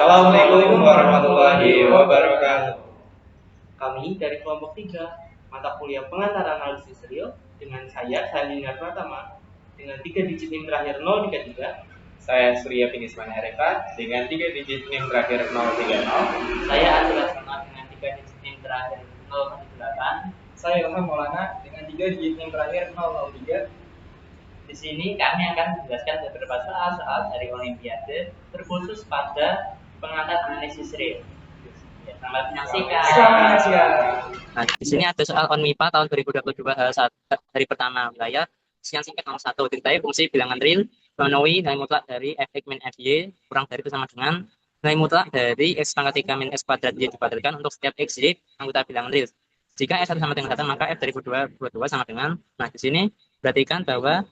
Assalamualaikum warahmatullahi wabarakatuh. Kami dari kelompok 3 mata kuliah pengantar analisis real dengan saya Salina Pratama dengan 3 digit NIM terakhir 033. Saya Surya Pinisman Arifat dengan 3 digit NIM terakhir 030. Saya Azra Sama dengan 3 digit NIM terakhir 018. Saya Ilham Maulana dengan 3 digit NIM terakhir 003. Di sini kami akan menjelaskan beberapa soal-soal dari Olimpiade terkhusus pada pengantar analisis real. Selamat menyaksikan. Nah, di sini ada soal ONMIPA tahun 2022 hari pertama wilayah. Yang singkat nomor 1, diketahui fungsi bilangan real memenuhi nilai mutlak dari fx min fy kurang dari itu sama dengan nilai mutlak dari x pangkat 3 min x kuadrat y dikuadratkan untuk setiap x y anggota bilangan real. Jika x1 sama dengan 1, maka f dari 22 sama dengan, nah di sini perhatikan bahwa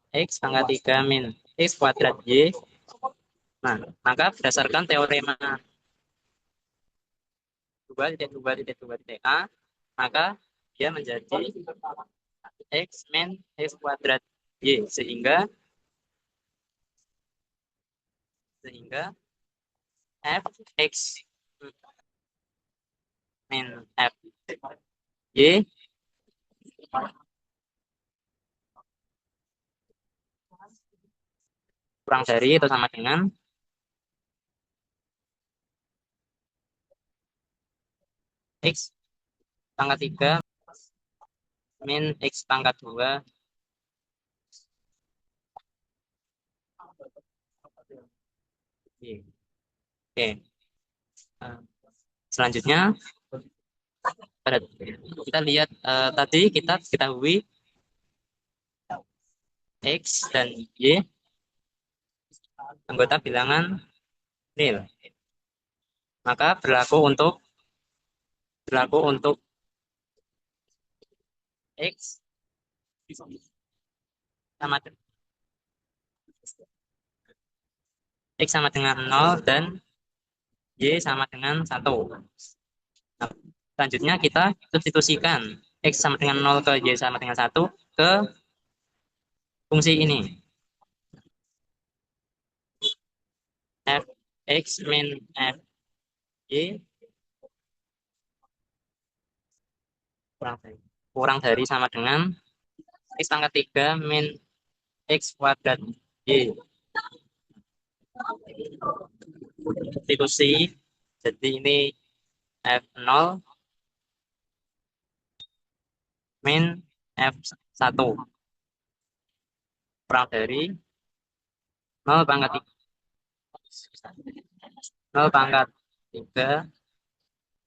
x pangkat 3 min x kuadrat y. Nah, maka berdasarkan teorema 2.2.2.a, maka dia menjadi x min x kuadrat y, sehingga fx min f y kurang dari itu sama dengan x pangkat 3 min x pangkat 2 y. Oke. Selanjutnya kita lihat tadi kita ketahui x dan y anggota bilangan real. Maka berlaku untuk x sama x sama dengan 0 dan y sama dengan 1. Nah, selanjutnya kita substitusikan x sama dengan 0 ke y sama dengan 1 ke fungsi ini. Fx min fy kurang dari sama dengan x pangkat 3 min x kuadrat y. Substitusi, jadi ini f0 min f1 kurang dari 0 pangkat 3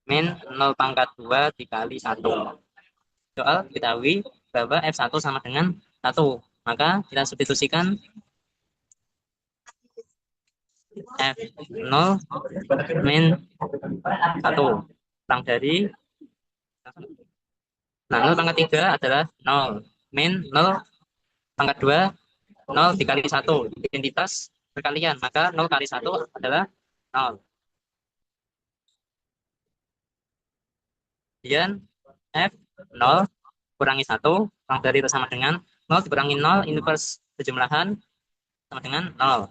min 0 pangkat 2 dikali 1. Soal diketahui bahwa f1 sama dengan 1, maka kita substitusikan f0 min 1 kurang dari, nah 0 pangkat 3 adalah 0 min 0 pangkat 2, 0 dikali 1, identitas perkalian, maka 0 kali 1 adalah 0. Kemudian f0 kurangi 1 kurang dari itu sama dengan 0 dikurangi 0 inverse sejumlahan sama dengan 0.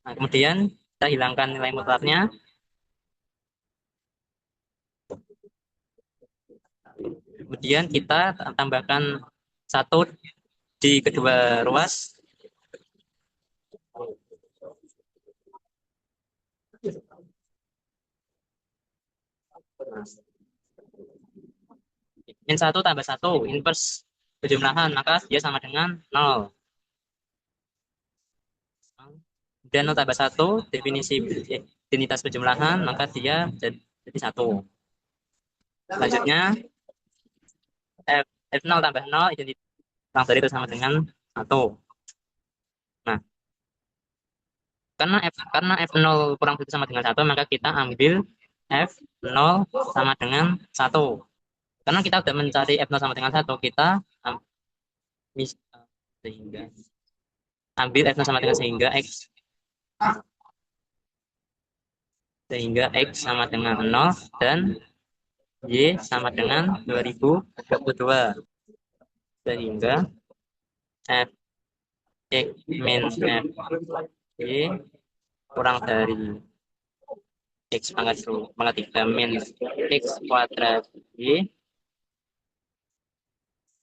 Nah, kemudian kita hilangkan nilai mutlaknya. Kemudian kita tambahkan 1 di kedua ruas. Min 1 tambah 1 inverse sejumlahan, maka dia sama dengan 0. Dan 0 tambah 1 definisi identitas penjumlahan, maka dia jadi 1. Selanjutnya f0 tambah 0 identitas dari itu sama dengan 1. Nah, karena f0 kurang dari sama dengan 1, maka kita ambil f0 sama dengan 1. Karena kita sudah mencari f0 sama dengan 1, kita sehingga ambil f0 sama dengan sehingga x sama dengan 0 dan y sama dengan 2022, sehingga f x min f y kurang dari X pangkat 3 min X kuadrat Y.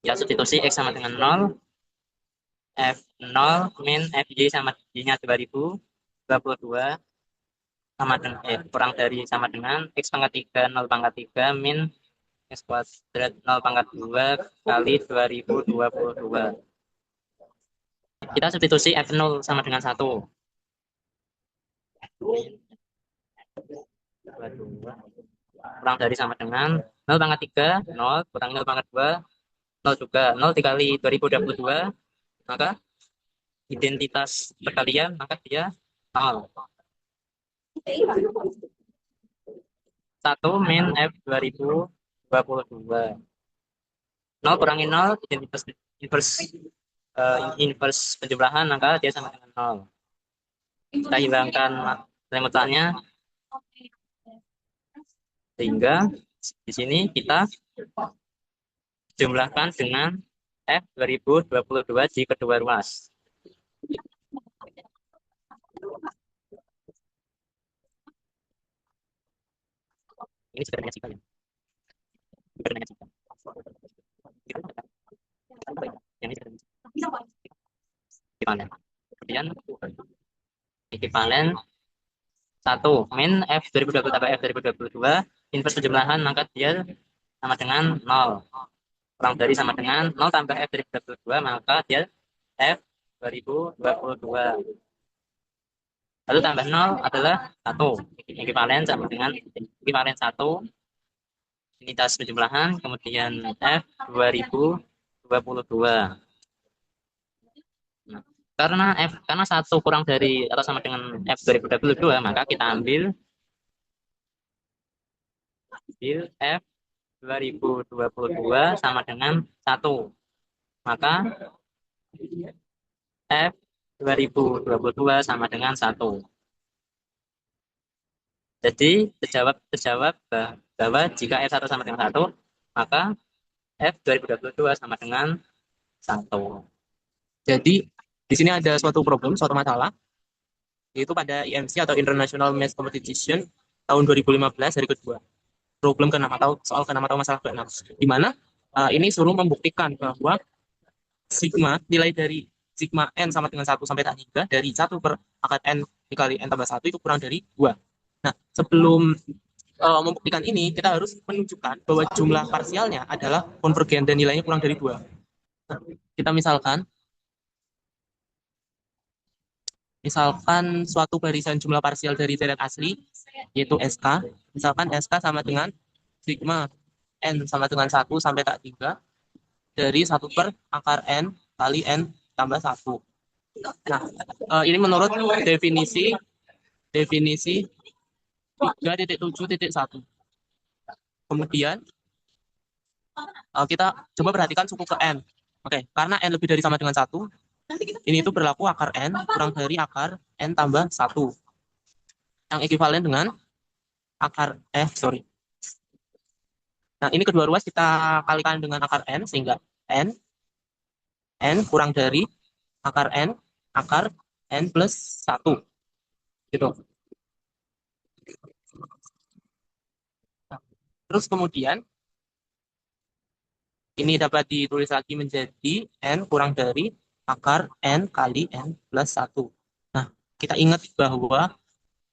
Ya, substitusi X sama dengan 0, F0 min FY sama Y-nya 2022 sama dengan kurang dari sama dengan X pangkat 3 0 pangkat 3 min X kuadrat 0 pangkat 2 kali 2022. Kita substitusi F0 sama dengan 1. 22 kurang dari sama dengan 0 pangkat 3 0 kurang 0 pangkat 2 0 juga. 0 dikali 2022 maka identitas perkalian maka dia 0. 1 min F 2022. 0 kurangi 0 identitas inverse penjumlahan maka dia sama dengan 0. Kita hilangkan nilai mutlaknya sehingga di sini kita jumlahkan dengan F 2022 di kedua ruas. Ini sebenarnya jika ya. Sebenarnya jika. Yang ini ekivalen. Kemudian ekivalen 1 min F 2020 tambah F 2022 inverse penjumlahan maka dia sama dengan 0. Kurang dari sama dengan 0 tambah F 2022 maka dia F 2022. Lalu tambah 0 adalah 1. Ekivalen sama dengan ekivalen 1 unitas penjumlahan kemudian F 2022. Nah, karena 1 kurang dari atau sama dengan F 2022 maka kita ambil F 2022 sama dengan 1. Maka F 2022 sama dengan 1. Jadi terjawab bahwa jika F1 sama dengan 1, maka F 2022 sama dengan 1. Jadi di sini ada suatu problem, suatu masalah, yaitu pada IMC atau International Math Competition tahun 2015 hari kedua. Problem ke-6 atau soal ke-6 atau masalah ke-6. Di mana ini suruh membuktikan bahwa sigma, nilai dari sigma n sama dengan 1 sampai tak 3 dari 1 per akar n dikali n tambah 1 itu kurang dari 2. Nah, sebelum membuktikan ini, kita harus menunjukkan bahwa jumlah parsialnya adalah konvergen dan nilainya kurang dari 2. Nah, kita misalkan suatu barisan jumlah parsial dari deret asli, yaitu SK. Misalkan SK sama dengan sigma N sama dengan 1 sampai tak 3 dari 1 per akar N kali N tambah 1. Nah, ini menurut definisi 3.7.1. Kemudian kita coba perhatikan suku ke N. Oke, karena N lebih dari sama dengan 1, ini itu berlaku akar N kurang dari akar N tambah 1. Yang ekivalen dengan akar, Nah, ini kedua ruas kita kalikan dengan akar N, sehingga N kurang dari akar N plus 1. Gitu. Nah, terus kemudian, ini dapat ditulis lagi menjadi N kurang dari akar N kali N plus 1. Nah, kita ingat bahwa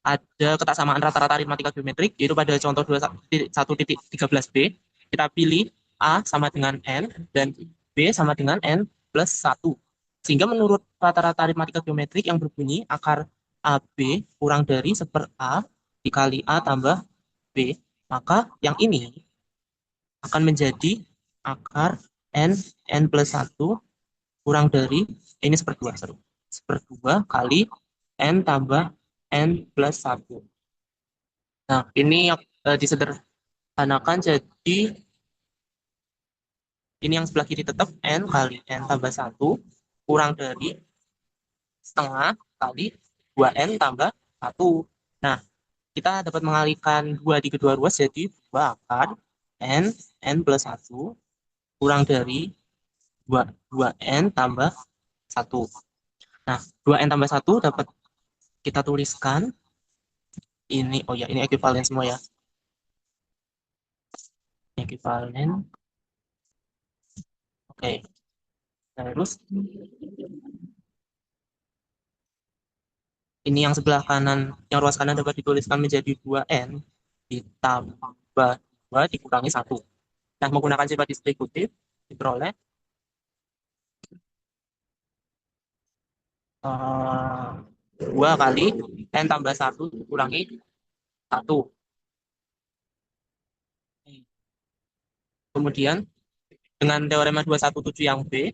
ada ketaksamaan rata-rata aritmatika geometrik, yaitu pada contoh 1.13b, kita pilih A sama dengan N, dan B sama dengan N plus 1. Sehingga menurut rata-rata aritmatika geometrik yang berbunyi akar AB kurang dari 1/A dikali A tambah B, maka yang ini akan menjadi akar N plus 1 kurang dari, ini 1/2 kali N tambah N plus 1. Nah, ini disederhanakan jadi ini yang sebelah kiri tetap N kali N tambah 1 kurang dari setengah kali 2N tambah 1. Nah, kita dapat mengalihkan 2 di kedua ruas jadi 2 akar N plus 1 kurang dari 2N tambah 1. Nah, 2N tambah 1 dapat kita tuliskan Ini, oh ya, ini ekuivalen semua ya. Ekuivalen. Oke. Terus ini yang sebelah kanan, yang ruas kanan dapat dituliskan menjadi 2N ditambah 2 dikurangi 1. Nah, menggunakan sifat distributif diperoleh 2 kali N tambah 1 dikurangi 1. Kemudian dengan teorema 217 yang B,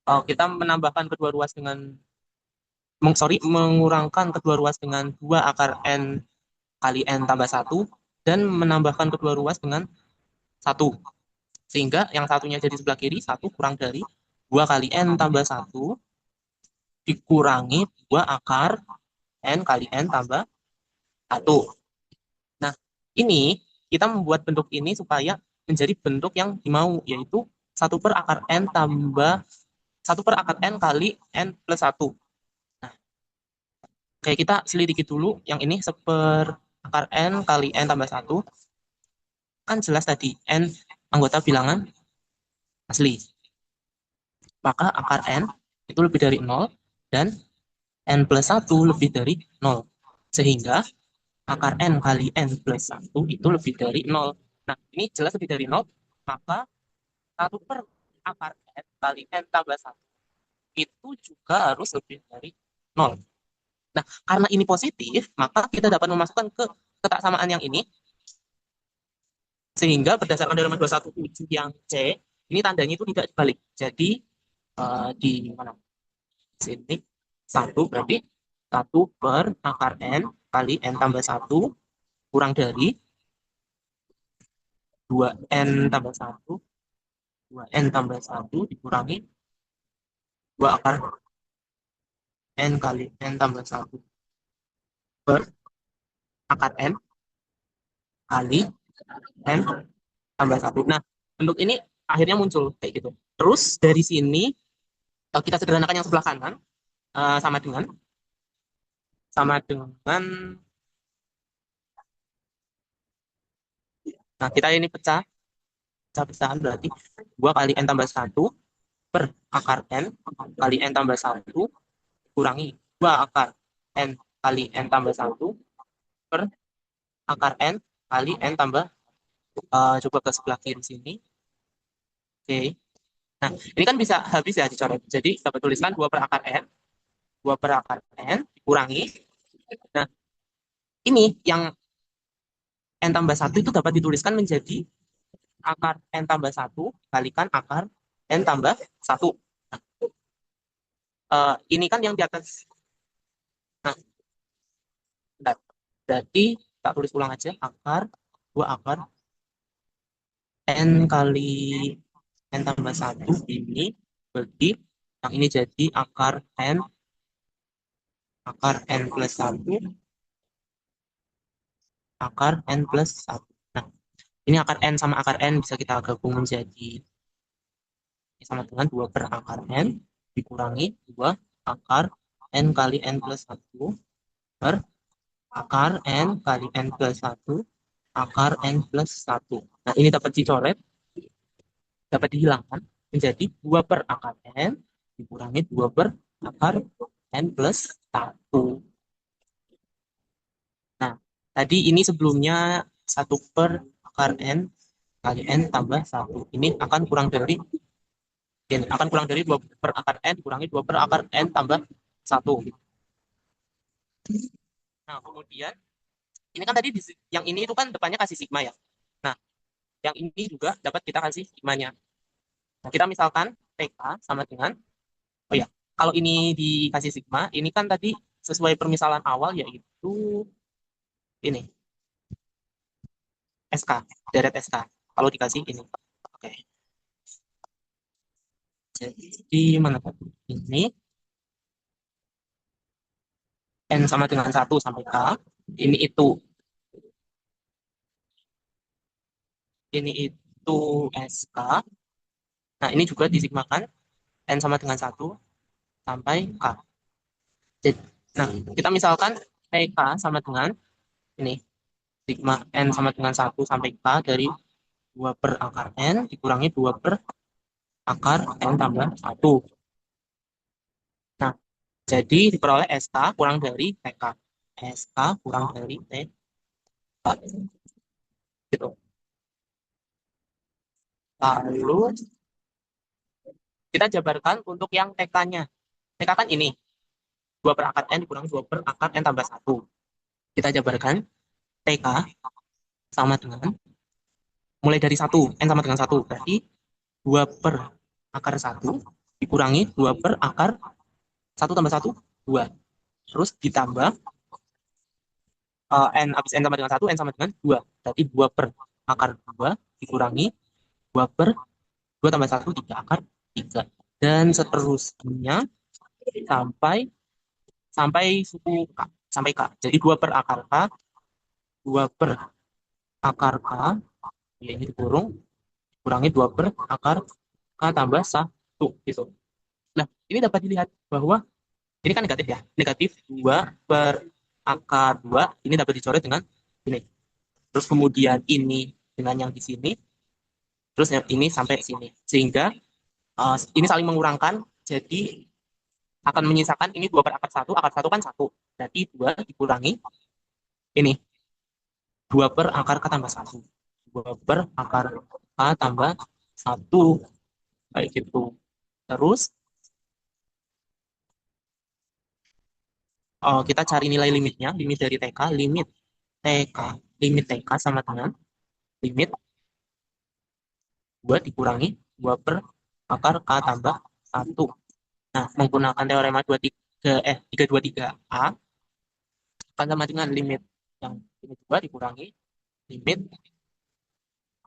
kita menambahkan kedua ruas dengan mengurangkan kedua ruas dengan 2 akar N kali N tambah 1 dan menambahkan kedua ruas dengan 1. Sehingga yang satunya jadi sebelah kiri, 1 kurang dari 2 kali N tambah 1 dikurangi 2 akar N kali N tambah 1. Nah, ini kita membuat bentuk ini supaya menjadi bentuk yang dimau, yaitu 1 per akar N tambah 1 per akar N kali N plus 1. Nah, kayak kita selidiki dulu yang ini 1 per akar N kali N tambah 1. Kan jelas tadi N anggota bilangan asli. Maka akar N itu lebih dari 0 dan N plus 1 lebih dari 0. Sehingga akar N kali N plus 1 itu lebih dari 0. Nah, ini jelas lebih dari 0, maka 1 per akar N kali N tambah 1 itu juga harus lebih dari 0. Nah, karena ini positif, maka kita dapat memasukkan ke kotak samaan yang ini, sehingga berdasarkan teorema 217 yang C, ini tandanya itu tidak dibalik. Jadi, di mana? Sini, 1 berarti 1 per akar N kali N tambah 1 kurang dari 2N tambah 1, 2N tambah 1 dikurangi 2 akar N kali N tambah 1 per akar N kali N tambah 1. Nah, bentuk ini akhirnya muncul kayak gitu. Terus dari sini kita sederhanakan yang sebelah kanan, sama dengan nah kita ini pecahan berarti 2 kali N tambah 1 per akar N kali N tambah 1 kurangi 2 akar N kali N tambah 1 per akar N kali N tambah, coba ke sebelah kiri sini. Oke. Nah, ini kan bisa habis ya dicoret. Jadi dapat tuliskan 2 per akar N, 2 per akar N dikurangi. Nah, ini yang N tambah 1 itu dapat dituliskan menjadi akar N tambah 1 kalikan akar N tambah 1. Ini kan yang di atas. Nah, bentar. Jadi tak tulis ulang aja, akar 2 akar N kali N tambah 1 ini bagi yang ini jadi akar N plus 1 akar N plus 1. Nah, ini akar N sama akar N bisa kita gabung menjadi sama dengan 2 per akar N dikurangi 2 akar N kali N plus 1 per akar N kali N plus 1 akar N plus 1. Nah, ini dapat dicoret, dapat dihilangkan menjadi 2 per akar N dikurangi 2 per akar N plus 1. Nah, tadi ini sebelumnya 1 per akar N kali N tambah 1. Ini akan kurang dari 2 per akar N dikurangi 2 per akar N tambah 1. Nah, kemudian ini kan tadi yang ini itu kan depannya kasih sigma ya. Nah, yang ini juga dapat kita kasih sigmanya. Nah, kita misalkan TK sama dengan, oh ya, kalau ini dikasih sigma, ini kan tadi sesuai permisalan awal yaitu ini, SK, deret SK. Kalau dikasih ini. Oke. Jadi mana tadi? Ini N sama dengan 1 sampai K. Ini itu. Ini itu SK. Nah, ini juga disigmakan N sama dengan 1 sampai K. Jadi, nah, kita misalkan PK sama dengan ini sigma N sama dengan 1 sampai K dari 2 per akar N dikurangi 2 per akar N tambah 1. Nah, jadi diperoleh SK kurang dari TK. SK kurang dari TK. Gitu. Lalu kita jabarkan untuk yang TK-nya. TK kan ini. 2 per akar N dikurangi 2 per akar N tambah 1. Kita jabarkan TK sama dengan mulai dari 1. N sama dengan 1. Berarti 2 per akar 1 dikurangi 2 per akar 1 tambah 1, 2. Terus ditambah N habis N sama dengan 1, N sama dengan 2. Berarti 2 per akar 2 dikurangi 2 per 2 tambah 1, 3 akar 3. Dan seterusnya sampai suku K. Sampai K. Jadi 2 per akar K, 2 per akar K, ya ini dikurung, kurangi 2 per akar K tambah 1. Gitu. Nah, ini dapat dilihat bahwa ini kan negatif ya. Negatif 2 per akar 2, ini dapat dicoret dengan ini. Terus kemudian ini dengan yang di sini. Terus yang ini sampai sini. Sehingga ini saling mengurangkan. Jadi akan menyisakan ini 2 per akar 1. Akar 1 kan 1. Berarti 2 dikurangi ini. 2 per akar K tambah 1. 2 per akar K tambah 1. Kayak gitu. Terus kita cari nilai limitnya. Limit dari TK. Limit TK sama dengan limit 2 dikurangi 2 per akar K tambah 1. Nah, menggunakan teorema 323A akan sama dengan limit yang limit 2 dikurangi limit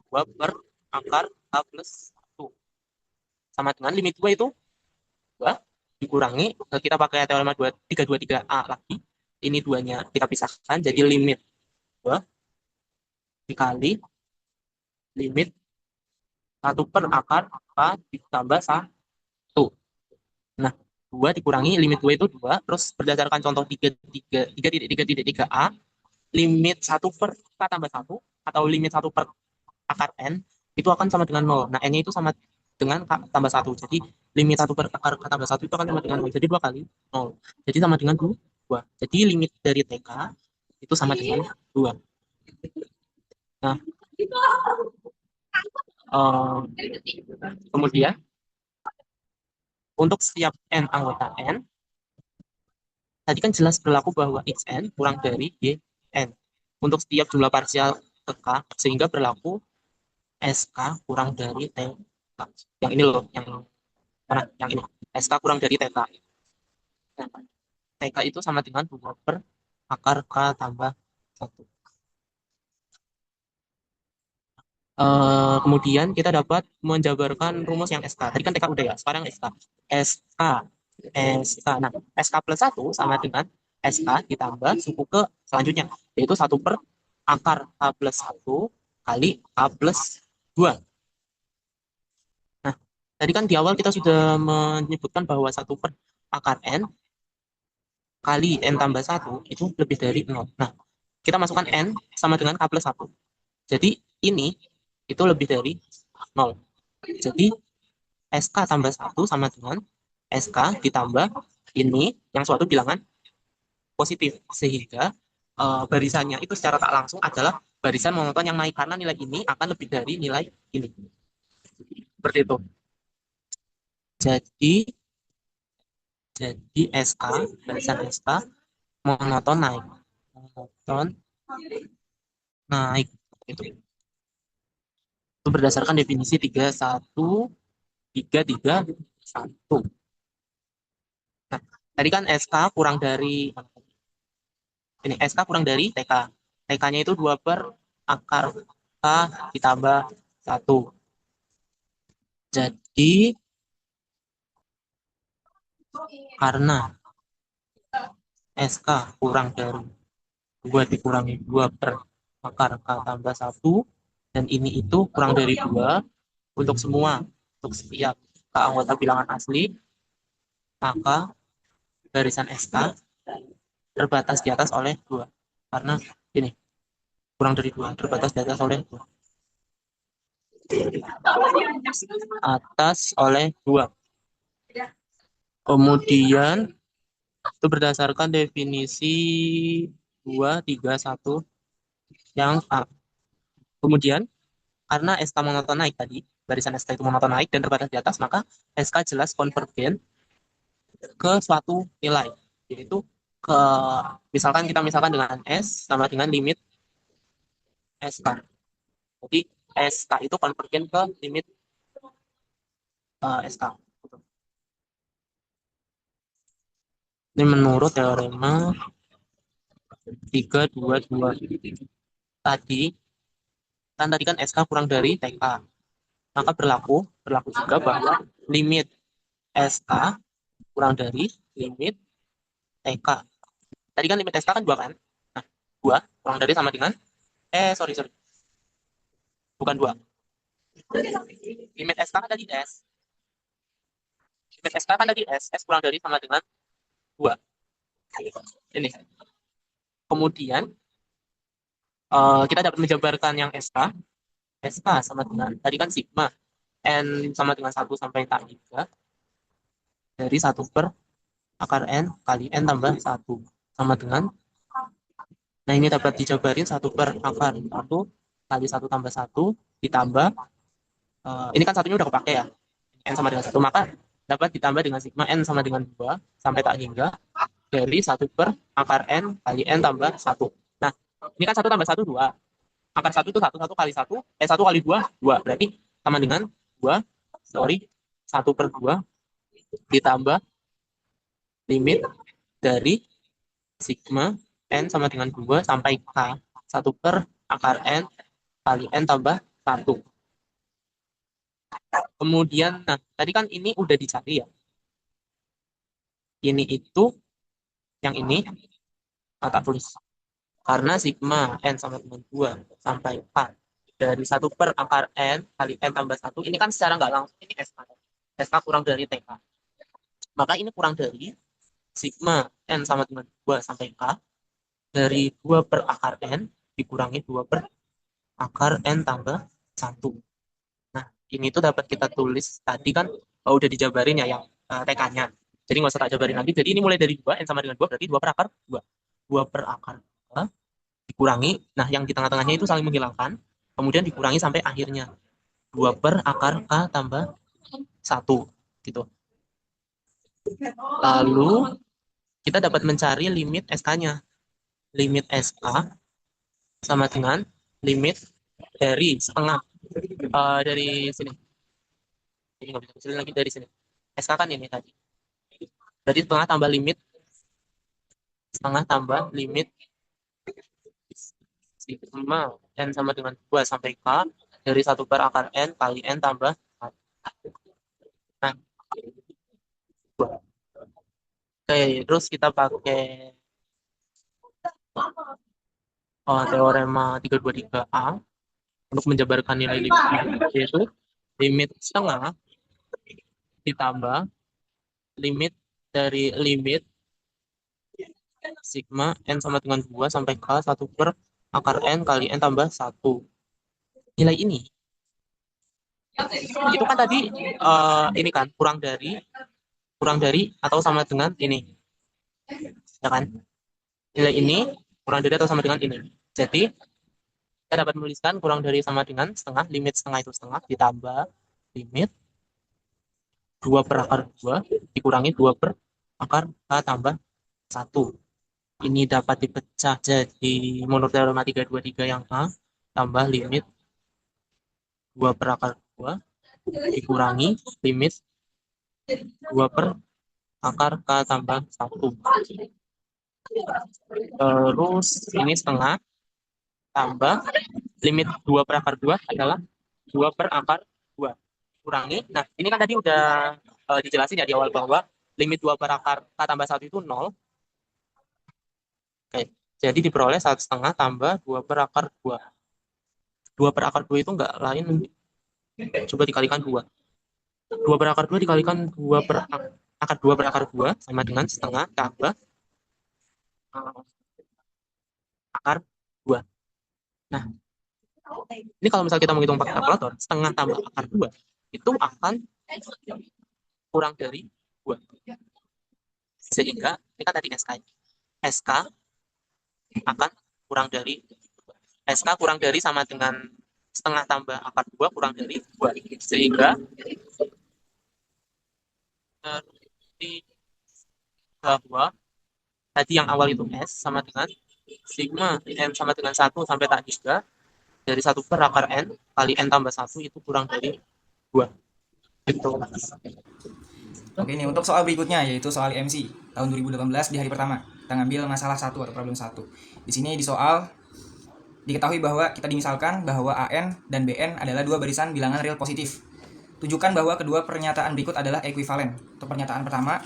2 per akar K plus 1. Sama dengan limit 2 itu 2 dikurangi, kita pakai teorema 323A lagi. Ini 2-nya kita pisahkan, jadi limit 2 dikali limit 1 per akar K ditambah 1. Nah, 2 dikurangi limit 2 itu 2, terus berdasarkan contoh 3.3.3a, limit 1 per K tambah 1 atau limit 1 per akar N itu akan sama dengan 0. Nah, N-nya itu sama dengan K tambah 1. Jadi, limit 1 per akar K tambah 1 itu akan sama dengan 0. Jadi, 2 kali 0. Jadi, sama dengan 2. Jadi, limit dari TK itu sama dengan 2. Nah, kemudian, untuk setiap N anggota N, tadi kan jelas berlaku bahwa Xn kurang dari Yn. Untuk setiap jumlah parsial K, sehingga berlaku SK kurang dari TK. Yang ini loh, yang mana? Yang ini. SK kurang dari TK. Nah, TK itu sama dengan 2 per akar K tambah 1. Kemudian kita dapat menjabarkan rumus yang SK. Tadi kan TK udah ya, sekarang SK. SK. Nah, SK plus 1 sama dengan SK ditambah suku ke selanjutnya, yaitu 1 per akar K plus 1 kali K plus 2. Nah, tadi kan di awal kita sudah menyebutkan bahwa 1 per akar N kali N tambah 1 itu lebih dari 0. Nah, kita masukkan N sama dengan K plus 1. Jadi, ini itu lebih dari 0. Jadi, SK tambah 1 sama dengan SK ditambah ini yang suatu bilangan positif. Sehingga barisannya itu secara tak langsung adalah barisan monoton yang naik karena nilai ini akan lebih dari nilai ini. Seperti itu. Jadi SK, barisan SK monoton naik. Monoton naik. Itu berdasarkan definisi 3.1.3.3.1. Nah, tadi kan SK kurang dari ini, SK kurang dari TK. TK-nya itu 2 per akar K ditambah 1. Jadi karena SK kurang dari 2 dikurangi 2 per akar K tambah 1, dan ini itu kurang dari 2 untuk semua, untuk setiap K anggota bilangan asli, maka barisan SK terbatas di atas oleh 2. Karena ini kurang dari 2, terbatas di atas oleh 2. Atas oleh 2. Kemudian itu berdasarkan definisi 2, 3, 1 yang A. Kemudian karena SK monoton naik tadi, barisan SK itu monoton naik dan terbatas di atas, maka SK jelas konvergen ke suatu nilai, yaitu ke misalkan dengan S sama dengan limit SK. Jadi SK itu konvergen ke limit SK. Ini menurut teorema 322. Tadi kan SK kurang dari TK. Maka berlaku juga bahwa limit SK kurang dari limit TK. Tadi kan limit SK kan 2 kan? Nah, 2 kurang dari sama dengan sorry. Bukan 2. Limit SK kan tadi S. Limit SK kan tadi S kurang dari sama dengan 2. Ini. Kemudian kita dapat menjabarkan yang SK. SK sama dengan tadi kan sigma N sama dengan 1 sampai tak 3 dari 1 per akar N kali N tambah 1 sama dengan, nah ini dapat dijabarin 1 per akar 1 kali 1 tambah 1 ditambah ini kan satunya udah kepake ya, N sama dengan 1, maka dapat ditambah dengan sigma N sama dengan 2 sampai tak hingga dari 1 per akar N kali N tambah 1. Nah ini kan 1 tambah 1 2, akar 1 itu 1 kali 1 1 kali 2 2, berarti sama dengan 1 per 2 ditambah limit dari sigma N sama dengan 2 sampai K 1 per akar N kali N tambah 1. Kemudian, nah tadi kan ini udah dicari ya. Ini itu, yang ini, tak tulis. Karena sigma N sama dengan 2 sampai K dari 1 per akar N kali N tambah 1, ini kan secara nggak langsung ini SK. SK kurang dari TK. Maka ini kurang dari sigma N sama dengan 2 sampai K dari 2 per akar N dikurangi 2 per akar N tambah 1. Nah, ini tuh dapat kita tulis tadi kan udah dijabarin ya yang TK-nya. Jadi nggak usah tak jabarin lagi. Jadi ini mulai dari 2, N sama dengan 2 berarti 2 per akar 2. 2 per akar 2 dikurangi, nah yang di tengah-tengahnya itu saling menghilangkan, kemudian dikurangi sampai akhirnya 2 per akar K tambah 1 gitu. Lalu kita dapat mencari limit SK-nya. Limit SK sama dengan limit dari setengah dari sini. Jadi nggak bisa kecilin lagi dari sini. SK kan ini tadi. Berarti setengah tambah limit sigma N sama dengan 2 sampai K dari 1 per akar N kali N tambah 1. Nah, oke, terus kita pakai teorema 323A untuk menjabarkan nilai limit, yaitu limit setengah ditambah limit dari limit sigma N sama dengan 2 sampai K 1 per akar N kali N tambah 1. Nilai ini itu kan tadi ini kan kurang dari atau sama dengan ini, ya kan? Nilai ini kurang dari atau sama dengan ini. Jadi kita dapat menuliskan kurang dari sama dengan setengah, limit setengah itu setengah ditambah limit 2 per akar 2 dikurangi 2 per akar K tambah 1. Ini dapat dipecah jadi menurut teorema 323 yang A tambah limit 2 per akar 2 dikurangi limit 2 per akar K tambah 1. Terus ini setengah tambah limit 2 per akar 2 adalah 2 per akar 2 kurangi. Nah, ini kan tadi udah dijelasin ya di awal bahwa limit 2 per akar K tambah 1 itu 0. Oke, jadi diperoleh 1,5 tambah 2 per akar 2. 2 per akar 2 itu enggak lain, coba dikalikan 2. 2 per akar 2 dikalikan 2 per akar 2 per akar 2 sama dengan setengah tambah akar 2. Nah, ini kalau misalnya kita menghitung pakai kalkulator, setengah tambah akar 2 itu akan kurang dari 2. Sehingga, ini kan tadi SK. SK akan kurang dari SK kurang dari sama dengan setengah tambah akar 2 kurang dari 2. Sehingga bahwa tadi yang awal itu S sama dengan sigma N sama dengan 1 sampai tak 3 dari 1 per akar N kali N tambah 1 itu kurang dari 2. Gitu. Oke, ini untuk soal berikutnya yaitu soal IMC tahun 2018 di hari pertama. Kita ngambil masalah 1 atau problem 1. Di sini di soal diketahui bahwa kita dimisalkan bahwa AN dan BN adalah dua barisan bilangan real positif. Tujukan bahwa kedua pernyataan berikut adalah ekuivalen. Untuk pernyataan pertama,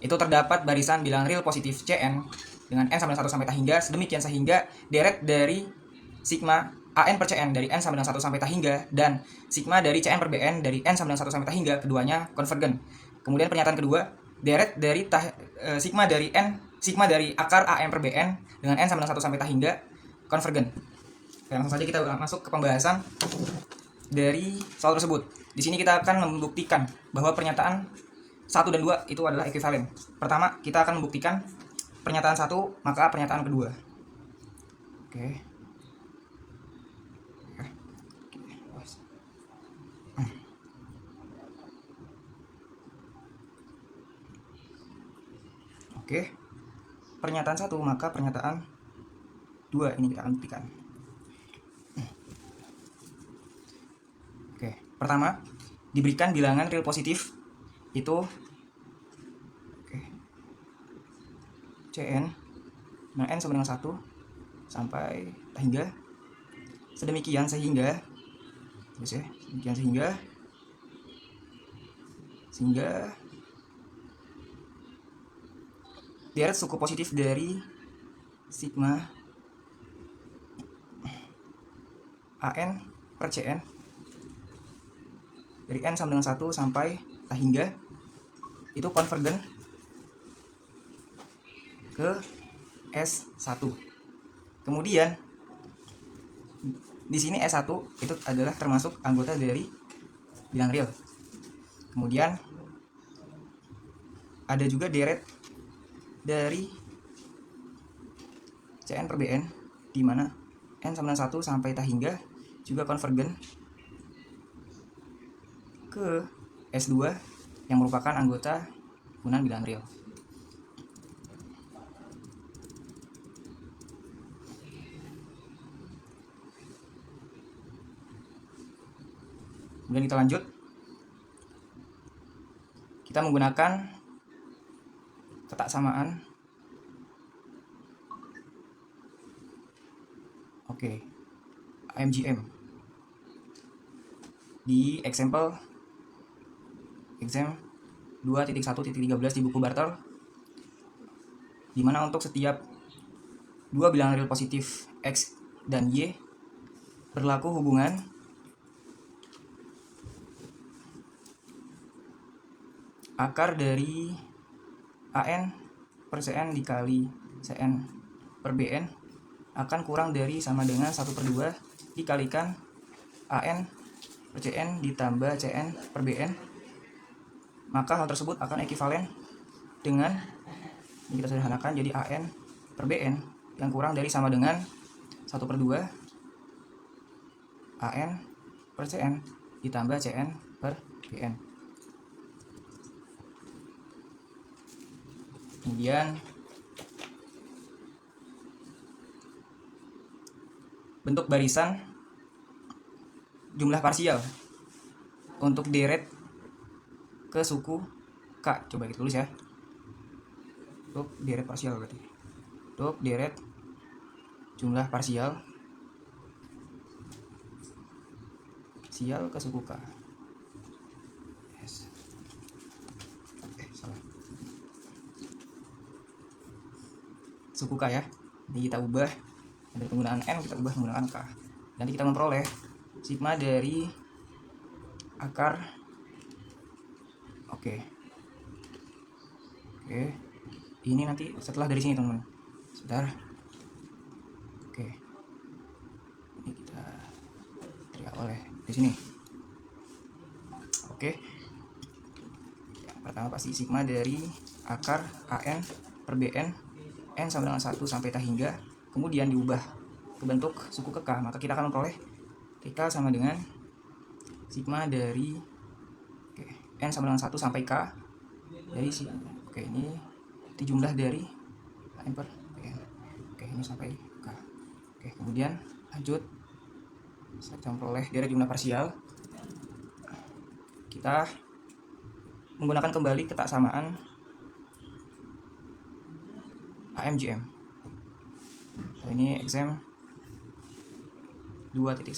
itu terdapat barisan bilangan real positif Cn dengan n sama dengan 1 sampai tak hingga, sedemikian sehingga deret dari sigma AN per Cn dari n sama dengan 1 sampai tak hingga dan sigma dari Cn per Bn dari n sama dengan 1 sampai tak hingga, keduanya konvergen. Kemudian pernyataan kedua, deret dari sigma dari akar AN per Bn dengan n sama dengan 1 sampai tak hingga konvergen. Oke, langsung saja kita masuk ke pembahasan dari soal tersebut. Di sini kita akan membuktikan bahwa pernyataan 1 dan 2 itu adalah ekuivalen. Pertama, kita akan membuktikan pernyataan 1, maka pernyataan kedua. Oke. Oke. Pernyataan 1, maka pernyataan 2 ini kita akan buktikan. Oke, pertama, diberikan bilangan real positif itu Cn dengan n sama dengan 1 sampai hingga sedemikian sehingga deret suku positif dari sigma AN per Cn dari n sama dengan 1 sampai hingga itu konvergen ke S1. Kemudian di sini S1 itu adalah termasuk anggota dari bilangan real. Kemudian ada juga deret dari Cn per Bn di mana n sama dengan 1 sampai tak hingga juga konvergen ke S2 yang merupakan anggota gunan bilangan real. Kemudian kita lanjut. Kita menggunakan ketaksamaan. Oke. AMGM. Di exam 2.1.13 di buku Bartel, di mana untuk setiap dua bilangan real positif X dan Y berlaku hubungan akar dari AN per Cn dikali Cn per Bn akan kurang dari sama dengan 1/2 dikalikan AN per Cn ditambah Cn per Bn, maka hal tersebut akan ekuivalen dengan ini kita sederhanakan jadi AN per Bn yang kurang dari sama dengan 1/2 AN per Cn ditambah Cn per Bn. Kemudian bentuk barisan jumlah parsial untuk deret ke suku K. Coba kita tulis ya. Untuk deret parsial berarti. Untuk deret jumlah parsial ke suku K. Yes. Salah. Suku K ya. Jadi kita ubah dari penggunaan N kita ubah menggunakan K. Nanti kita memperoleh sigma dari akar. Oke. Ini nanti setelah dari sini teman-teman. Sebentar. Oke. Ini oleh di sini. Oke. Yang pertama pasti sigma dari akar AN per BN N sama dengan 1 sampai T hingga, kemudian diubah ke bentuk suku ke K, maka kita akan memperoleh TK sama dengan sigma dari N sama dengan 1 sampai K dari ini jumlah dari N per BN. Ini sampai K. Kemudian lanjut saya memperoleh deret jumlah parsial. Kita menggunakan kembali ketaksamaan AMGM. Ini exam 2.1.13,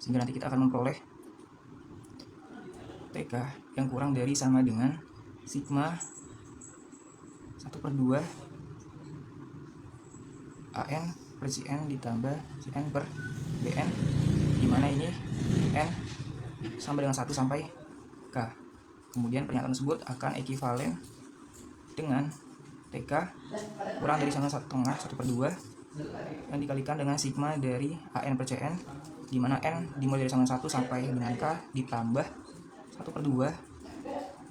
sehingga nanti kita akan memperoleh TK yang kurang dari sama dengan sigma 1/2 AN per CN ditambah CN per BN, dimana ini N sama dengan 1 sampai K. Kemudian pernyataan tersebut akan ekivalen dengan TK kurang dari sama 1/2 yang dikalikan dengan sigma dari AN per CN, dimana N dimulai dari sama 1 sampai dengan K ditambah 1/2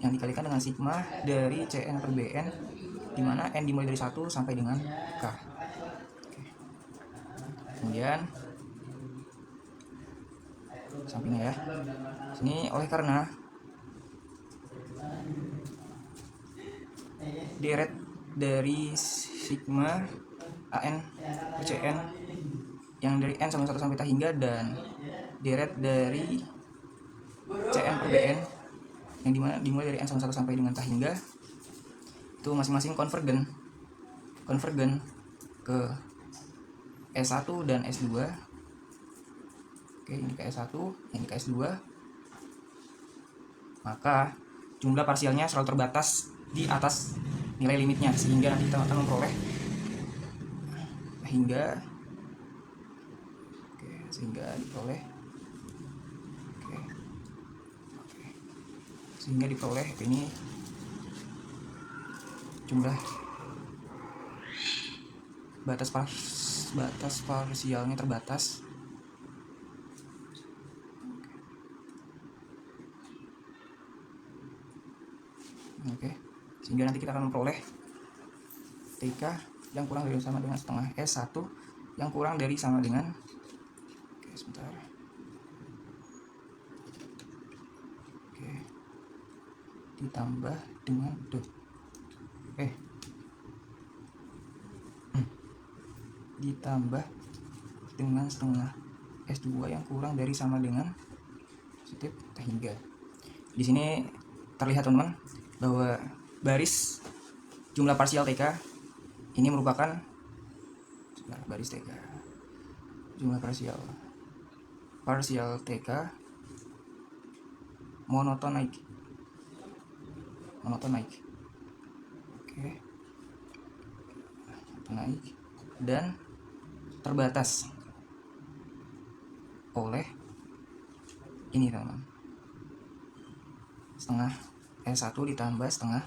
yang dikalikan dengan sigma dari CN per BN, dimana N dimulai dari 1 sampai dengan K. Kemudian sampingnya ya, ini oleh karena deret dari sigma AN per CN yang dari N sama 1 sampai T hingga dan deret dari CN per BN yang dimulai dari N sama 1 sampai dengan T hingga itu masing-masing konvergen ke S1 dan S2. Ini ke S1, ini ke S2, maka jumlah parsialnya selalu terbatas di atas nilai limitnya, sehingga nanti kita akan memperoleh sehingga diperoleh ini jumlah batas parsialnya terbatas. Sehingga nanti kita akan memperoleh TK yang kurang dari sama dengan setengah S1 yang kurang dari sama dengan ditambah dengan ditambah dengan setengah S2 yang kurang dari sama dengan positif T hingga. Di sini terlihat teman-teman bahwa baris jumlah parsial TK ini merupakan baris TK jumlah parsial TK monoton naik. Naik dan terbatas oleh ini teman-teman, setengah S1 ditambah setengah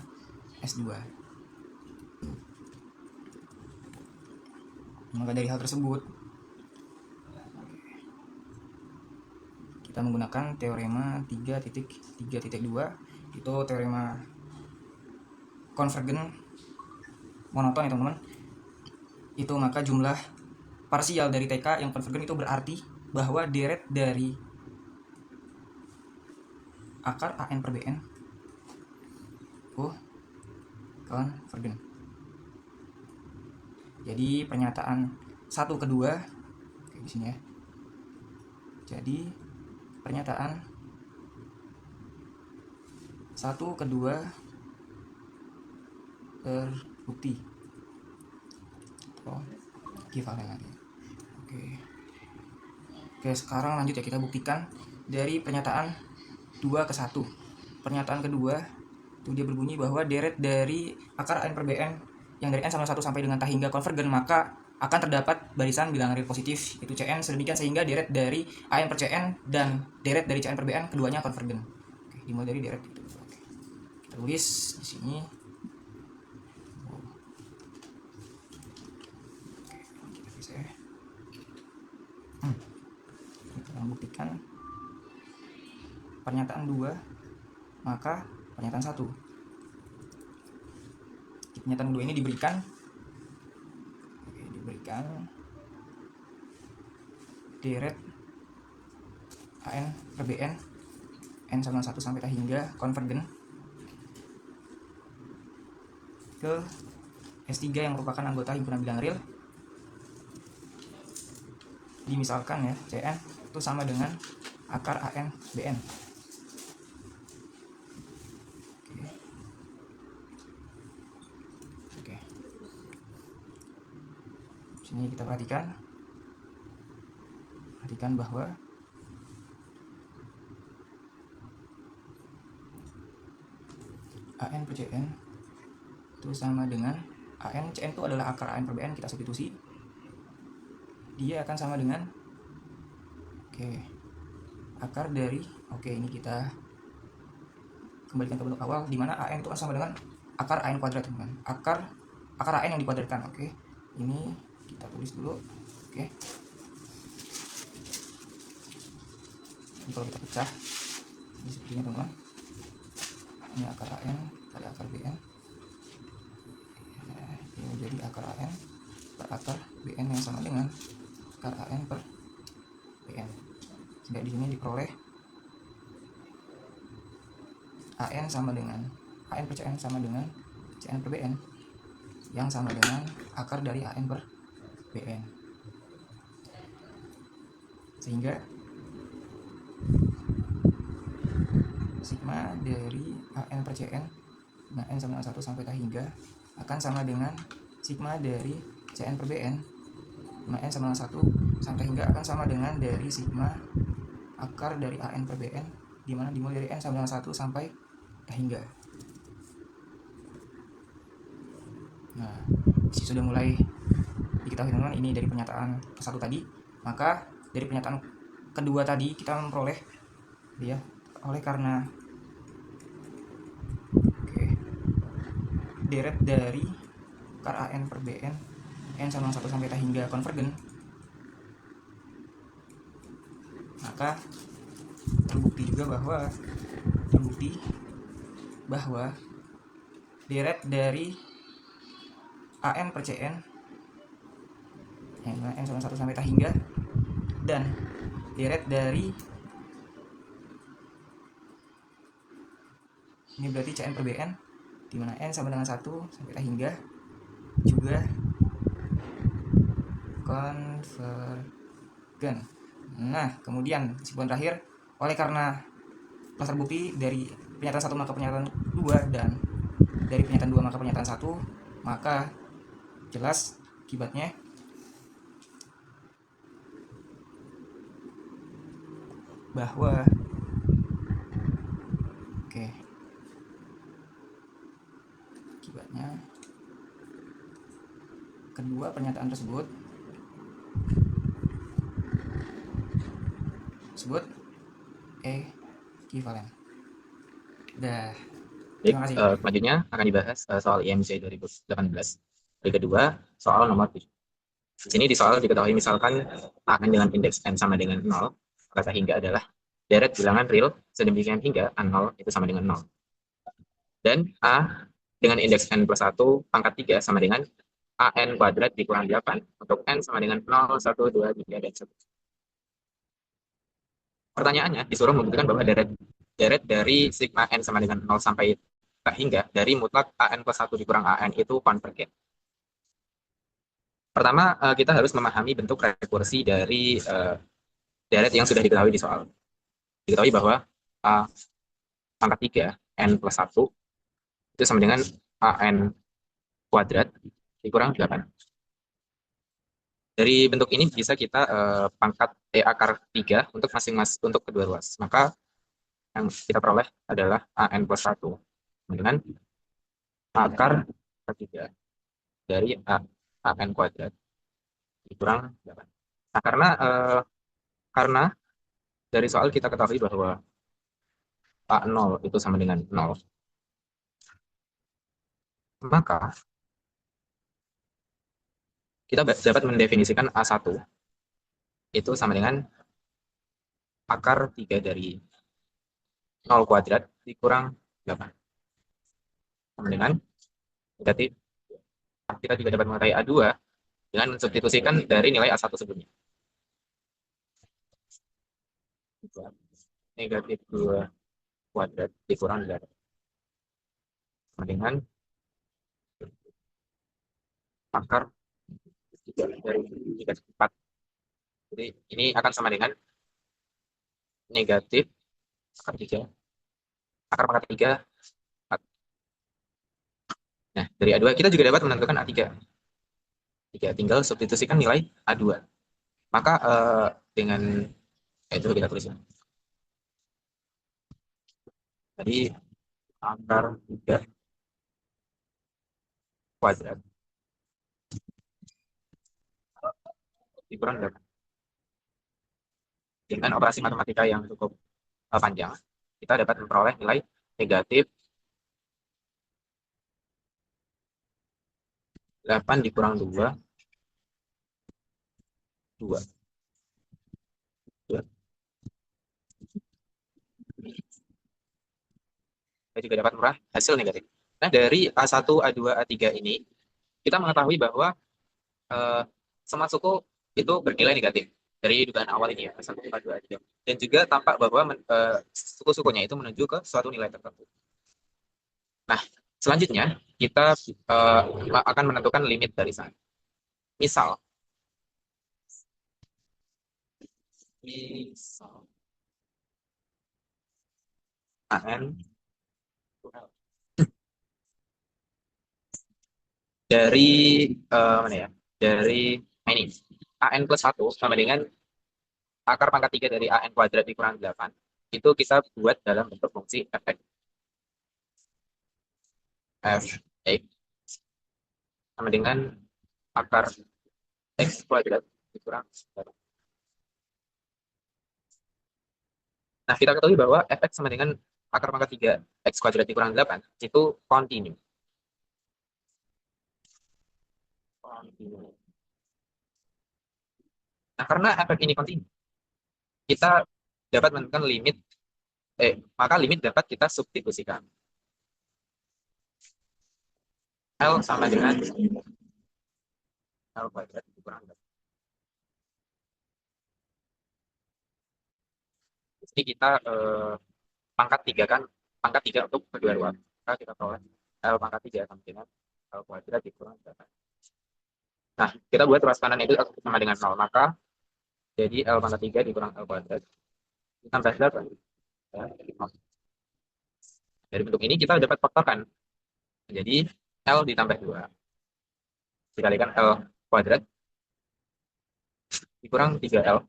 S2. Maka dari hal tersebut kita menggunakan teorema 3.3.2, itu teorema konvergen monoton ya teman-teman. Itu maka jumlah parsial dari TK yang konvergen itu berarti bahwa deret dari akar AN per BN konvergen. Jadi pernyataan 1 kedua di sini ya. Jadi pernyataan 1 kedua terbukti. Ekivalen lagi. Oke, sekarang lanjut ya, kita buktikan dari pernyataan 2 ke 1. Pernyataan kedua itu dia berbunyi bahwa deret dari akar AN per BN yang dari N sama 1 sampai dengan T hingga konvergen, maka akan terdapat barisan bilangan real positif itu CN sedemikian sehingga deret dari AN per CN dan deret dari CN per BN keduanya konvergen. Dimulai dari deret itu. Kita tulis di sini. diberikan pernyataan 2 maka pernyataan 1. Pernyataan 2 ini diberikan deret AN per BN N sama 1 sampai hingga konvergen ke S3 yang merupakan anggota himpunan bilang real. Dimisalkan ya, Cn itu sama dengan akar AN BN. Oke. Sini kita perhatikan bahwa AN per Cn itu sama dengan AN. Cn itu adalah akar AN per BN, kita substitusi. Dia akan sama dengan akar dari ini kita kembalikan ke bentuk awal, di mana AN itu akan sama dengan akar AN kuadrat, teman. Akar AN yang dikuadratkan. Ini kita tulis dulu. Ini kalau kita pecah ini sepertinya, teman. Ini akar AN kali akar BN. Ini menjadi akar AN per akar BN yang sama dengan akar AN per BN. Sehingga di sini diperoleh AN sama dengan AN per Cn sama dengan Cn per BN yang sama dengan akar dari AN per BN. Sehingga sigma dari AN per Cn dengan N sama dengan 1 sampai hingga akan sama dengan sigma dari Cn per BN dengan N sama dengan 1 sampai hingga akan sama dengan dari sigma akar dari AN per BN, di mana dimulai dari N sama dengan 1 sampai hingga. Nah, sudah mulai diketahui, teman-teman, ini dari pernyataan ke-1 tadi. Maka dari pernyataan kedua tadi kita memperoleh karena deret dari akar AN per BN N sama 1 sampai hingga konvergen, maka terbukti bahwa deret dari AN per Cn yang N sama 1 sampai hingga dan deret dari ini berarti Cn per Bn, di mana N sama dengan 1 sampai hingga juga konvergen. Nah, kemudian kesimpulan terakhir, oleh karena telah terbukti dari pernyataan 1 maka pernyataan 2 dan dari pernyataan 2 maka pernyataan 1, maka jelas akibatnya bahwa kedua pernyataan tersebut ekivalen. Terima kasih. Selanjutnya akan dibahas soal IMC 2018. Yang kedua, soal nomor 7. Di sini di soal diketahui misalkan AN dengan indeks N sama dengan 0, maka hingga adalah deret bilangan real sedemikian hingga A0 itu sama dengan 0. Dan A dengan indeks N plus 1 pangkat 3 sama dengan AN kuadrat dikurang 8 untuk N sama dengan 0, 1, 2, 3, dan 1. Pertanyaannya disuruh membuktikan bahwa deret dari sigma N sama dengan 0 sampai hingga dari mutlak AN plus 1 dikurang AN itu konvergen. Pertama, kita harus memahami bentuk rekursi dari deret yang sudah diketahui di soal. Diketahui bahwa A pangkat 3 N plus 1 itu sama dengan AN kuadrat dikurang 8. Dari bentuk ini bisa kita pangkat akar 3 untuk masing-masing untuk kedua ruas. Maka yang kita peroleh adalah AN plus 1 dengan akar 3 dari AN kuadrat dikurang 8. Nah, karena dari soal kita ketahui bahwa A0 itu sama dengan 0, maka kita dapat mendefinisikan A1 itu sama dengan akar 3 dari 0 kuadrat dikurang 8. Sama dengan negatif. Kita juga dapat mengetahui A2 dengan mensubstitusikan dari nilai A1 sebelumnya. Negatif 2 kuadrat dikurang 8. Sama dengan akar 3 dari negatif 4. Jadi ini akan sama dengan negatif akar 3. Akar pangkat 3. Nah, dari A2 kita juga dapat menentukan A3. Tinggal substitusikan nilai A2. Maka dengan itu kita tulis. Jadi akar 3 kuadrat dikurang 8. Dengan operasi matematika yang cukup panjang, kita dapat memperoleh nilai negatif 8 dikurang 2. 2. Kita juga dapat memperoleh hasil negatif. Nah, dari A1, A2, A3 ini, kita mengetahui bahwa semua suku itu bernilai negatif dari dugaan awal ini ya, A1, A2, A3. Dan juga tampak bahwa suku-sukunya itu menuju ke suatu nilai tertentu. Nah, selanjutnya kita akan menentukan limit dari sana. Misal AN dari mana ya? Dari ini AN plus 1 sama dengan akar pangkat 3 dari AN kuadrat dikurang 8. Itu kita buat dalam bentuk fungsi fx. Fx sama dengan akar x kuadrat dikurang 8. Nah, kita ketahui bahwa fx sama dengan akar pangkat 3 x kuadrat dikurang 8 itu kontinu. Nah, karena efek ini kontinu, kita dapat menentukan limit, maka limit dapat kita substitusikan. L sama dengan L kuadrat dikurang 8. Jadi kita pangkat 3 kan, pangkat 3 untuk kedua ruang. Maka kita peroleh L pangkat 3 sama dengan L kuadrat dikurang 8. Nah, kita buat ruas kanan itu sama dengan 0, maka jadi L pangkat 3 dikurang L kuadrat ditambah 8. Ya, dari bentuk ini kita dapat faktorkan. Jadi L ditambah 2 dikalikan L kuadrat dikurang 3L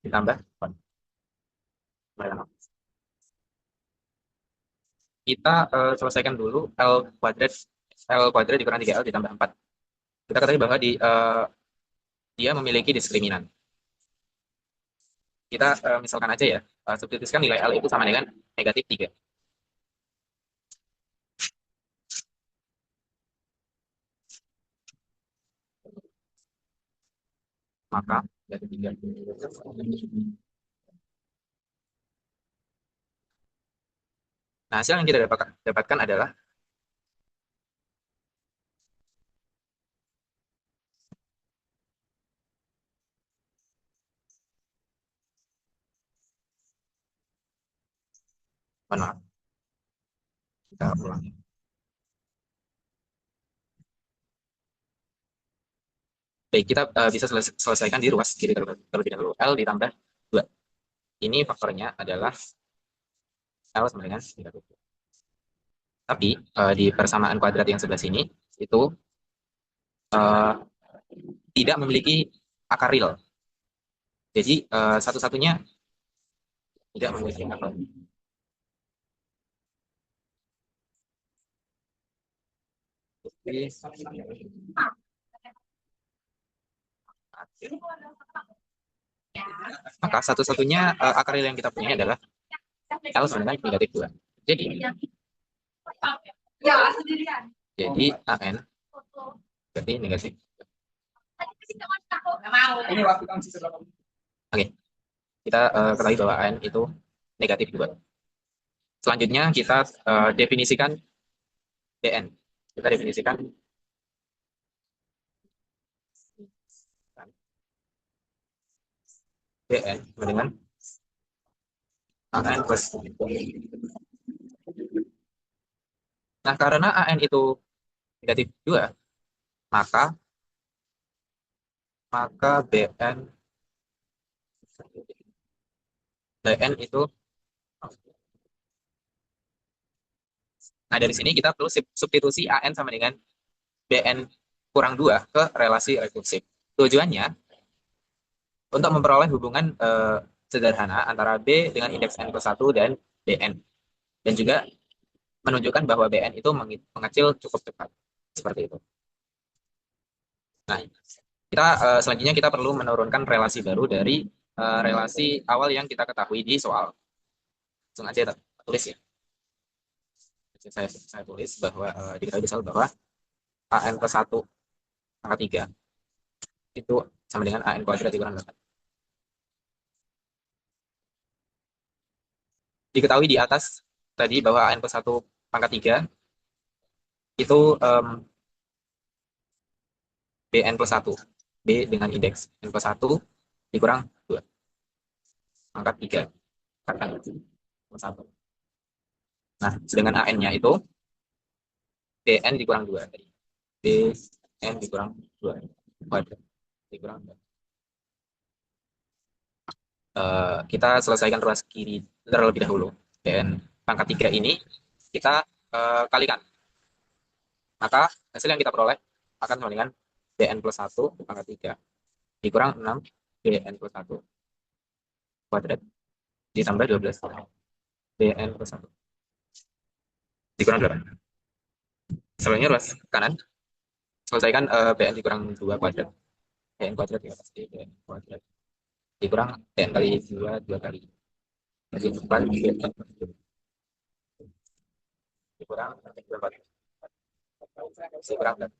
ditambah 8. Kita selesaikan dulu L kuadrat dikurang 3L ditambah 4. Kita ketahui bahwa dia memiliki diskriminan. Kita misalkan aja ya, substitusikan nilai L itu sama dengan negatif 3. Maka negatif 3. Nah, hasil yang kita dapatkan adalah maaf. Kita ulang. Baik, kita bisa selesaikan di ruas kiri terlebih dahulu. L ditambah 2. Ini faktornya adalah L sama dengan 3. Tapi di persamaan kuadrat yang sebelah sini itu tidak memiliki akar real. Jadi satu-satunya tidak memiliki akar. Maka satu-satunya akar real yang kita punya adalah L sama dengan negatif 2. Jadi AN berarti negatif. Oke. kita ketahui bahwa AN itu negatif 2. Selanjutnya kita definisikan BN. Kita definisikan BN sama dengan AN plus. Nah, karena AN itu negatif 2, maka BN itu, nah dari sini kita perlu substitusi AN sama dengan BN kurang 2 ke relasi rekursif. Tujuannya untuk memperoleh hubungan sederhana antara B dengan indeks N plus 1 dan BN. Dan juga menunjukkan bahwa BN itu mengecil cukup cepat. Seperti itu. Nah, selanjutnya kita perlu menurunkan relasi baru dari relasi awal yang kita ketahui di soal. Langsung aja tulis ya. Saya tulis bahwa diketahui di soal bahwa AN plus 1 pangkat 3 itu sama dengan AN kuadrat dikurang 8. Diketahui di atas tadi bahwa AN plus 1 pangkat 3 itu BN plus 1. B dengan indeks N plus 1 dikurang 2. Pangkat 3. Pangkat plus 1. Nah, sedangkan AN-nya itu BN dikurang 2 tadi. BN dikurang 2 kuadrat dikurang 2. Kita selesaikan ruas kiri terlebih dahulu. BN pangkat 3 ini kita kalikan. Maka hasil yang kita peroleh akan sama dengan BN plus 1 pangkat 3 dikurang 6 BN plus 1 kuadrat ditambah 12 BN plus 1 dikurang 8. Selanjutnya ruas kanan, selesaikan BN dikurang 2 kuadrat. BN kuadrat ya pasti BN kuadrat dikurang BN kali 2, 2 kali. Jadi 4 dikurang 4 dikurang 4.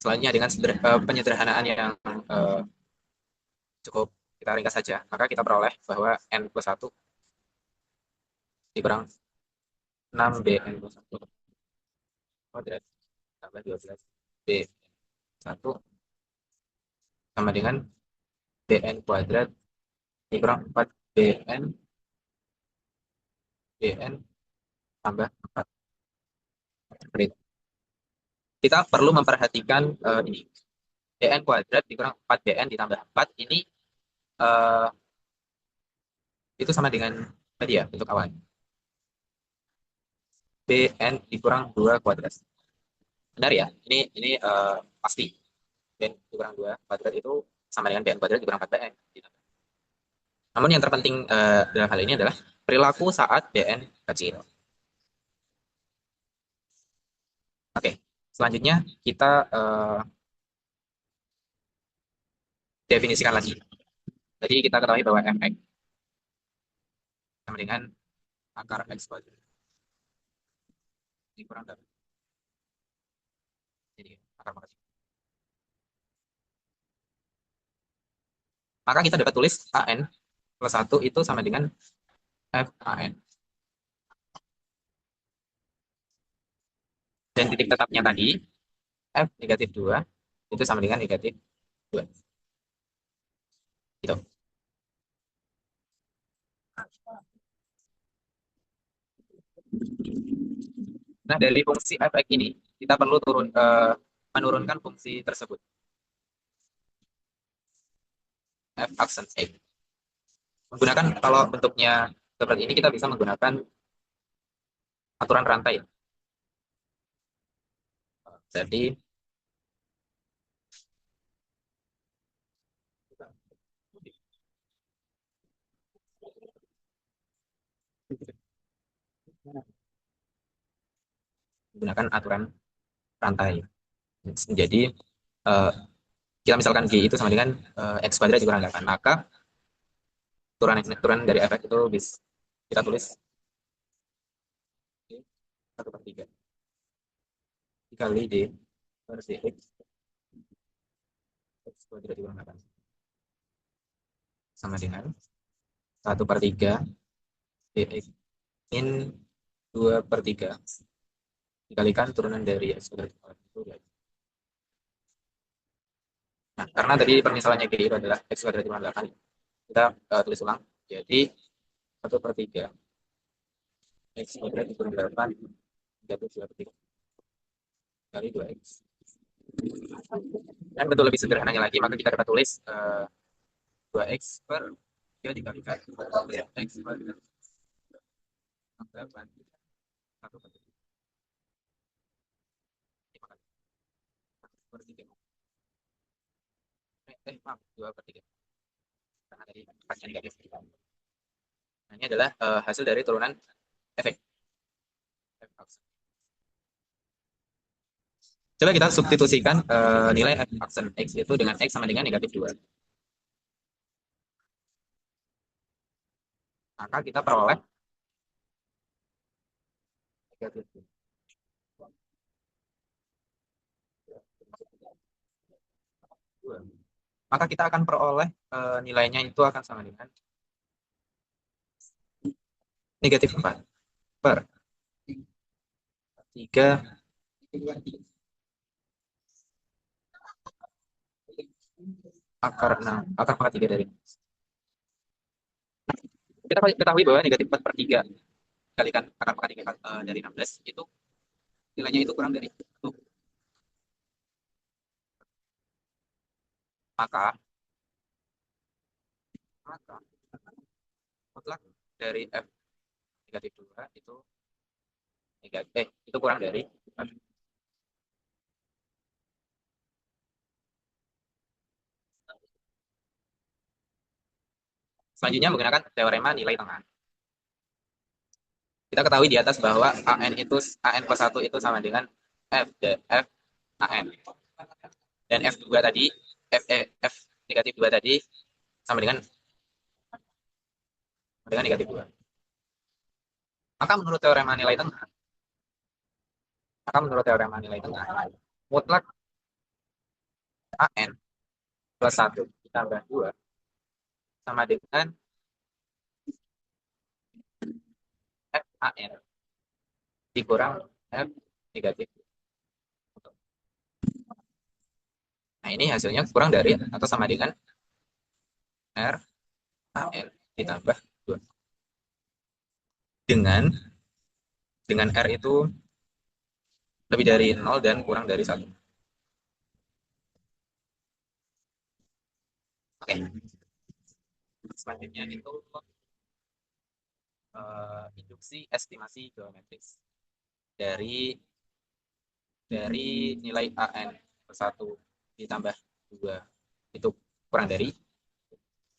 Selanjutnya dengan penyederhanaan yang cukup kita ringkas saja, maka kita peroleh bahwa N plus 1 dikurang 6 BN plus 1 kuadrat tambah 12 B 1 sama dengan BN kuadrat dikurang 4 BN tambah 4. Kita perlu memperhatikan ini. BN kuadrat dikurang 4 BN ditambah 4 ini itu sama dengan tadi ya bentuk awal. BN dikurang 2 kuadrat. Benar ya? Ini pasti. BN dikurang 2 kuadrat itu sama dengan BN kuadrat dikurang 4 BN. Namun yang terpenting dalam hal ini adalah perilaku saat BN kecil. Oke, selanjutnya kita definisikan lagi. Jadi kita ketahui bahwa fx sama dengan akar x kuadrat dikurang 8. Jadi akar pangkat 3. Maka kita dapat tulis AN plus 1 itu sama dengan FAN. Dan titik tetapnya tadi, F negatif 2, itu sama dengan negatif 2. Gitu. Nah, dari fungsi fx ini, kita perlu menurunkan fungsi tersebut. F absent X. Menggunakan, kalau bentuknya seperti ini, kita bisa menggunakan aturan rantai. Jadi, menggunakan aturan rantai. Jadi, kita misalkan G itu sama dengan X kuadrat dikurang 8. Maka, turunan dari fx itu bisa kita tulis 1/3 dikali D per dx kuadrat dikurang 8 sama dengan 1/3 dx min 2/3 dikalikan turunan dari x kuadrat dikurang 1. Nah, karena tadi permisalannya G itu adalah x kuadrat dikurang 8, kita tulis ulang. Jadi 1/3 x kuadrat dikurang 8 negatif 2/3 kali 2x. Dan bentuk lebih sederhananya lagi, maka kita dapat tulis 2x per 3 dikalikan x kuadrat 8 1/3 maaf 2/3 karena tadi pasnya negatif. Nah, ini adalah hasil dari turunan efek. Coba kita substitusikan nilai f aksen x itu dengan x sama dengan negatif 2. Maka kita peroleh negatif 2. Maka kita akan peroleh nilainya itu akan sama dengan negatif 4 per 3 akar 6, akar pangkat 3 dari kita ketahui bahwa negatif 4 per 3 kalikan akar pangkat 3 dari 16 itu nilainya itu kurang dari 1. Maka mutlak dari f negatif 2 itu negatif itu kurang dari 4. Selanjutnya menggunakan teorema nilai tengah. Kita ketahui di atas bahwa an plus 1 itu sama dengan f an. Dan f2 tadi f negatif 2 tadi sama dengan negatif 2. Maka menurut teorema nilai tengah, mutlak an plus 1 ditambah 2 sama dengan f an dikurang f negatif. Nah, ini hasilnya kurang dari atau sama dengan r an ditambah 2. Dengan r itu lebih dari 0 dan kurang dari 1. Oke. Selanjutnya itu induksi estimasi geometris dari nilai an plus 1 ditambah 2 itu kurang dari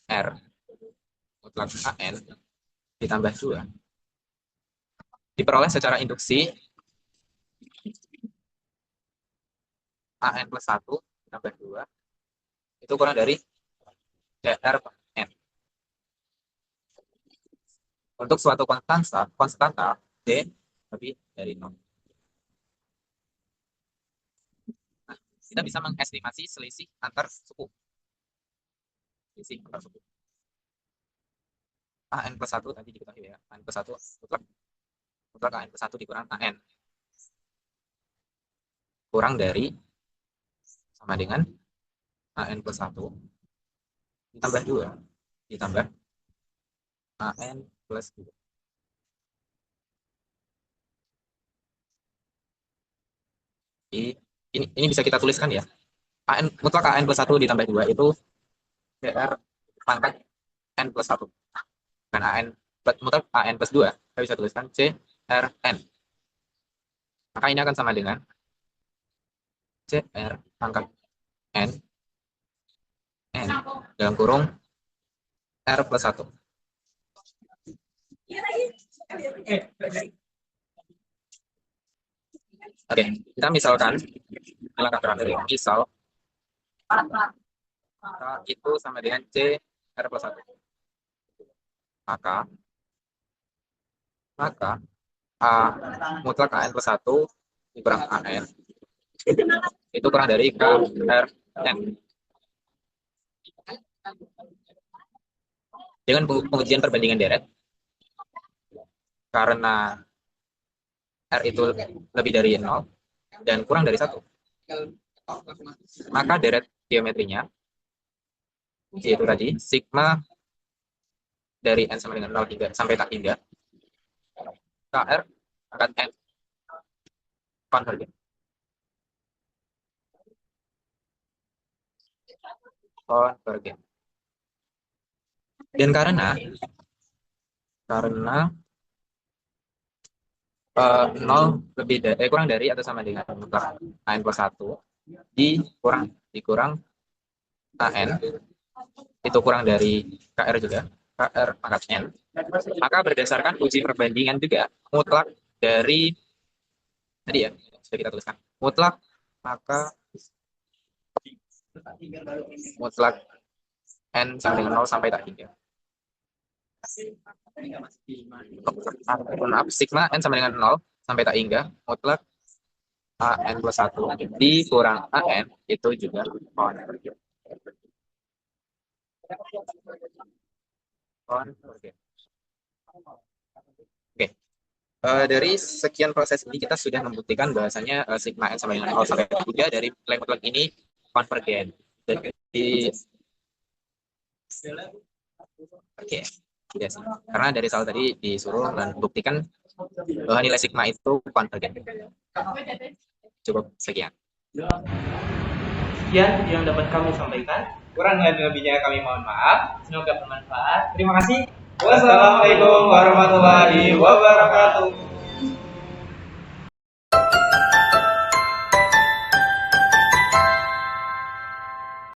r mutlak an ditambah 2 diperoleh secara induksi an plus 1 ditambah 2 itu kurang dari dr n. Untuk suatu konstanta d lebih dari 0. Nah, kita bisa mengestimasi selisih antar suku. an plus 1 tadi diketahui ya. An plus 1 mutlak an plus 1 dikurang an. Kurang dari sama dengan an plus 1 ditambah 2 ditambah an plus 2. Ini bisa kita tuliskan ya. Mutlak an plus 1 ditambah 2 itu dr pangkat n plus 1. Dan mutlak an plus 2 kita bisa tuliskan crn. Maka ini akan sama dengan cr pangkat n dalam kurung r plus 1. Oke, kita misalkan langkah terakhir ya. Misal itu sama dengan c r plus 1. Maka a mutlak an plus 1 dikurang an itu kurang dari k r n. Dengan pengujian perbandingan deret, karena R itu lebih dari 0 dan kurang dari 1, maka deret geometrinya yaitu tadi sigma dari N sama dengan 0 hingga sampai tak hingga KR akan N konvergen. Konvergen. Dan karena 0 lebih dari kurang dari atau sama dengan mutlak AN plus 1 dikurang AN itu kurang dari KR juga, KR pangkat N, maka berdasarkan uji perbandingan juga mutlak dari tadi ya sudah kita tuliskan mutlak, maka mutlak N sama dengan 0 sampai tak hingga. Maaf, sigma N sama dengan 0 sampai tak hingga mutlak AN plus 1 dikurang AN itu juga konvergen. Oke. Dari sekian proses ini kita sudah membuktikan bahwasanya sigma N sama dengan 0 sampai 3 dari nilai mutlak ini konvergen. Dan oke. Tidak sih. Karena dari soal tadi disuruh membuktikan bahwa nilai sigma itu konvergen. Cukup sekian. Sekian yang dapat kami sampaikan. Kurang dan lebihnya kami mohon maaf. Semoga bermanfaat. Terima kasih. Wassalamualaikum warahmatullahi wabarakatuh.